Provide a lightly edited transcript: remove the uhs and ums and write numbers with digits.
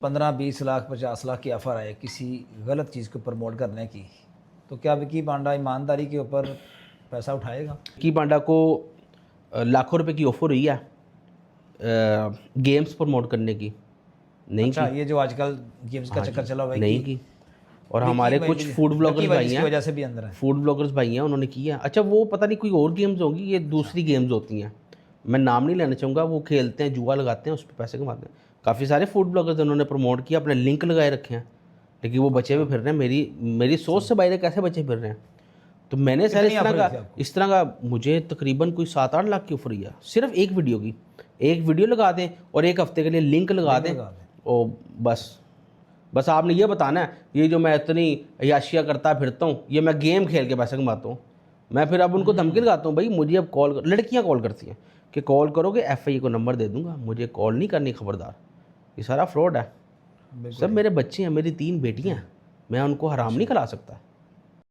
15-20 लाख 50 लाख की ऑफ़र आए किसी गलत चीज़ को प्रमोट करने की, तो क्या विकी पांडा ईमानदारी के ऊपर पैसा उठाएगा? विकी पांडा को लाखों रुपए की ऑफर हुई है गेम्स प्रमोट करने की, नहीं अच्छा, की। ये जो आजकल गेम्स का हाँ चक्कर जी, चला हुआ है नहीं की। और हमारे कुछ फूड ब्लॉगर्स भाई की हैं, वजह से भी अंदर है। फूड ब्लॉगर्स भाई हैं, उन्होंने किया। अच्छा, वो पता नहीं कोई और गेम्स होंगी, ये दूसरी गेम्स होती हैं, मैं नाम नहीं लेना चाहूँगा। वो खेलते हैं, जुआ लगाते हैं, उस पर पैसे कमाते हैं। काफ़ी सारे फूड ब्लॉगर्स उन्होंने प्रमोट किया, अपने लिंक लगाए रखे हैं, लेकिन वो बचे हुए फिर रहे हैं। मेरी सोच से बाहर कैसे बचे फिर रहे हैं। तो मैंने सर इस तरह का मुझे तकरीबन कोई 7-8 लाख की ऑफर है सिर्फ एक वीडियो की। एक वीडियो लगा दें और एक हफ्ते के लिए लिंक लगा दें, और बस आपने ये बताना है, ये जो मैं इतनी अय्याशियाँ करता फिरता हूँ, ये मैं गेम खेल के पैसे कमाता हूँ। मैं फिर अब उनको धमकी लगाता हूँ, भाई मुझे अब लड़कियाँ कॉल करती हैं कि कॉल करोगे FIA को नंबर दे दूँगा, मुझे कॉल नहीं करनी, खबरदार। ये सारा फ्रॉड है। सब मेरे बच्चे हैं, मेरी 3 बेटियाँ हैं, मैं उनको हराम नहीं खिला सकता।